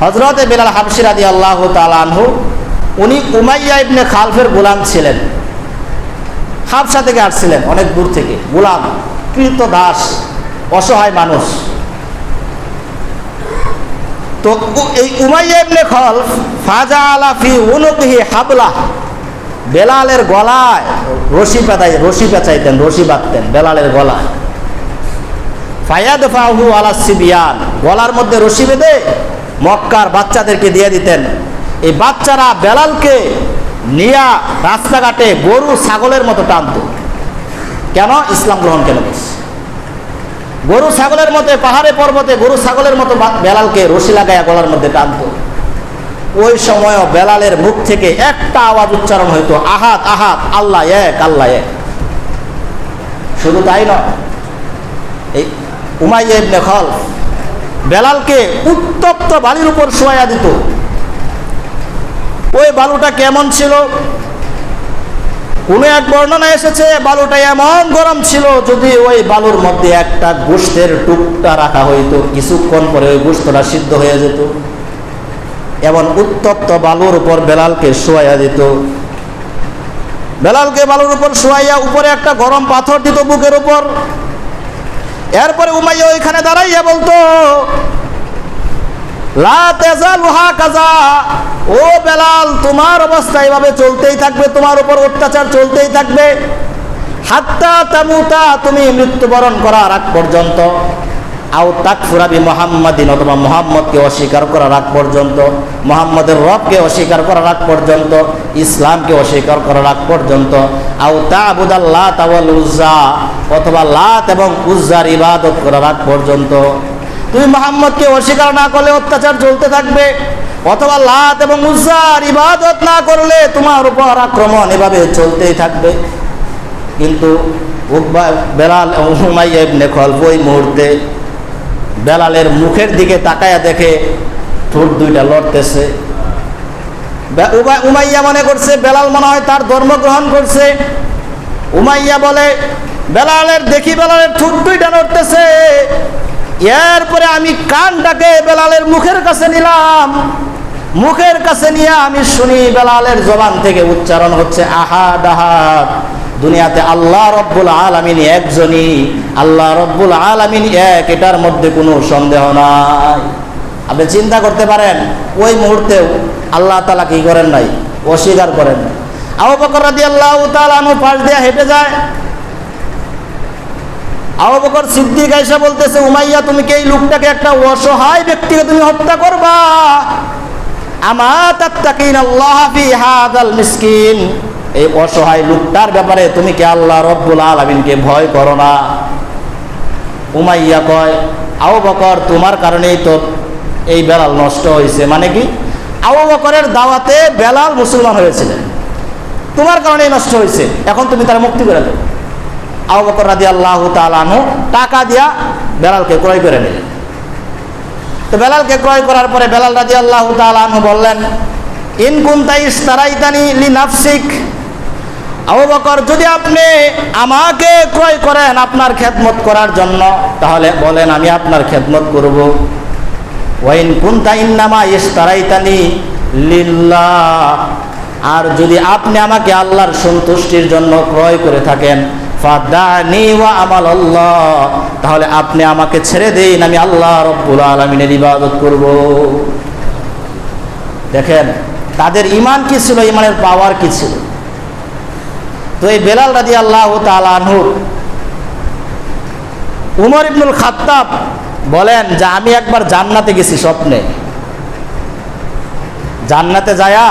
হযরতে বেলাল হাবশী রাদিয়াল্লাহু তাআলা আনহু উনি উমাইয়া ইবনে খালফের গোলাম ছিলেন। হাবশা থেকে আসছিলেন, অনেক দূর থেকে, গোলাম, কৃতদাস, অসহায় মানুষ। তো এই উমাইয়া ইবনে খালফ ফাজাআলা ফি উনুকিহি হাবলা, বেলালের গলায় রশি পেঁচাইতেন, রশি বাঁধতেন বেলালের গলায়। ফায়াদফাহু আলা সিবিয়ান, গলার মধ্যে রশি বেঁধে মক্কার বাচ্চাদেরকে দিয়ে দিতেন। এই বাচ্চারা বেলালকে নিয়া রাস্তাঘাটে গরু ছাগলের মতো টানত। কেন? ইসলাম গ্রহণ কেন করছে? গরু ছাগলের মতো পাহাড়ে পর্বতে গরু ছাগলের মতো বেলালকে রশি লাগাইয়া গলার মধ্যে টানত। ওই সময়ও বেলালের মুখ থেকে একটা আওয়াজ উচ্চারণ হইতো, আহাদ আহাদ, আল্লাহ এক, আল্লাহ এক। শুধু তাই নয়, এই উমাইয়া ইবনে খালফ বেলালকে উত্তপ্ত বালির উপর শোয়াইয়া দিত। ওই বালুটা কেমন ছিল? কোন এক বর্ণনা এসেছে বালুটা এমন গরম ছিল, যদি ওই বালুর মধ্যে একটা গোশতের টুকটা রাখা হইতো, কিছুক্ষণ পরে ওই গোশতটা সিদ্ধ হয়ে যেত। এমন উত্তপ্ত বালুর উপর বেলালকে শোয়াইয়া দিত। বেলালকে বালুর উপর শোয়াইয়া উপরে একটা গরম পাথর দিত বুকের উপর। এরপরে উমাইয়া ওইখানে দাঁড়াইয়া বলতো, লা তাজালু হাকাযা, ও বেলাল, তোমার অবস্থা এভাবে চলতেই থাকবে, তোমার উপর অত্যাচার চলতেই থাকবে, হাত্তা তামুতা, তুমি মৃত্যুবরণ করার আগ পর্যন্ত, আও তাকফুরা বি মুহাম্মাদিন, অথবা মুহাম্মদকে অস্বীকার করার আগ পর্যন্ত, মুহাম্মদের রবকে অস্বীকার করার আগ পর্যন্ত, ইসলামকে অস্বীকার করার আগ পর্যন্ত, আও তা'বুদাল্লাত ওয়াল উজ্জা, অথবা লাত এবং উজ্জার ইবাদত করার আগ পর্যন্ত। তুমি মুহাম্মদকে অস্বীকার না করলে অত্যাচার চলতে থাকবে, অথবা লাত এবং উজ্জার ইবাদত না করলে তোমার উপর আক্রমণ এভাবে চলতেই থাকবে। কিন্তু বেলাল উমাইয়া ইবনে খালফ ওই মুহূর্তে বেলালের মুখের দিকে তাকায়া দেখে ঠোঁট দুইটা লড়তেছে। উমাইয়া মনে করছে বেলাল মনে হয় তার ধর্ম গ্রহণ করছে। উমাইয়া বলে, বেলালের দেখি বেলালের ঠোঁট দুইটা লড়তেছে। এরপরে আমি কানটাকে বেলালের মুখের কাছে নিলাম। মুখের কাছে নিয়ে আমি শুনি বেলালের জবান থেকে উচ্চারণ হচ্ছে আহাদ আহাদ। দুনিয়াতে আল্লাহ রব্বুল আলামিন একজনই, আল্লাহ রব্বুল আলামিন এক, এটার মধ্যে কোনো সন্দেহ নাই। আপনি চিন্তা করতে পারেন ওই মুহূর্তেও আল্লাহ তাআলা কি করেন নাই? অস্বীকার করেন নাই। আবু বকর রাদিয়াল্লাহু তাআলা আনহু পাশ দিয়ে হেঁটে যায়। আবু বকর সিদ্দিক আয়েশা বলতেছে, উমাইয়া, তুমি কি এই লোকটাকে, একটা অসহায় ব্যক্তিকে তুমি হত্যা করবা? আমা তাত্তাকিনাল্লাহ ফি হাযাল মিসকিন, এই অসহায় লোকটার ব্যাপারে তুমি কি আল্লাহ রব্বুল আলামিনকে ভয় করো না? উমাইয়া কয়, আবু বকর, তোমার কারণেই তো এই বেলাল নষ্ট হয়েছে। মানে কি? আবু বকরের দাওয়াতে বেলাল মুসলমান হয়েছিলেন, তোমার কারণেই নষ্ট হয়েছে, এখন তুমি তার মুক্তি করে দাও। আবু বকর রাদিয়াল্লাহু তাআলা আনহু টাকা দিয়া বেলালকে ক্রয় করে নিলেন। তো বেলালকে ক্রয় করার পরে বেলাল রাদিয়াল্লাহু তাআলা আনহু বললেন, ইন কুনতা ইশতারাইতানি লিনাফসিক, আবু বকর, যদি আপনি আমাকে ক্রয় করেন আপনার খেদমত করার জন্য, তাহলে বলেন আমি আপনার খেদমত করব। ওয়া ইন কুনতা ইন্নামা ইশতারাইতানি লিল্লাহ, আর যদি আপনি আমাকে আল্লাহর সন্তুষ্টির জন্য ক্রয় করে থাকেন, ফাদানি ওয়া আমালাল্লাহ, তাহলে আপনি আমাকে ছেড়ে দিন, আমি আল্লাহ রব্বুল আলামিনের ইবাদত করব। দেখেন তাদের ঈমান কি ছিল, ঈমানের পাওয়ার কি ছিল। তো এই বেলাল রাদিয়াল্লাহু তাআলা আনহু, উমর ইবনুল খাত্তাব বলেন যে আমি একবার জান্নাতে গেছি স্বপ্নে। জান্নাতে যায়া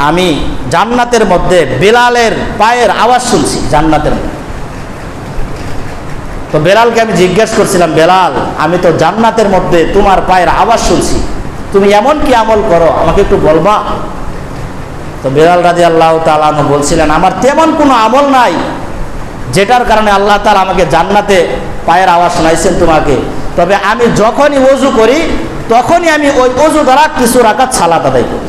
আমি জান্নাতের মধ্যে বেলালের পায়ের আওয়াজ শুনছি জান্নাতের মধ্যে। তো বেলালকে আমি জিজ্ঞেস করছিলাম, বেলাল, আমি তো জান্নাতের মধ্যে তোমার পায়ের আওয়াজ শুনছি, তুমি এমন কি আমল করো আমাকে একটু বলবা? তো বেলাল রাদিয়াল্লাহু তাআলা আনহু বলছিলেন, আমার তেমন কোনো আমল নাই যেটার কারণে আল্লাহ তাআলা আমাকে জান্নাতে পায়ের আওয়াজ শোনাইছেন তোমাকে। তবে আমি যখনই ওযু করি তখনই আমি ওই ওযু দ্বারা কিছু রাকাত সালাত আদায় করি।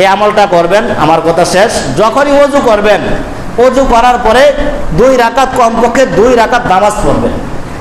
এই আমলটা করবেন, আমার কথা শেষ। যখনই ওযু করবেন, ওযু করার পরে 2 রাকাত, কমপক্ষে 2 রাকাত নামাজ পড়বেন।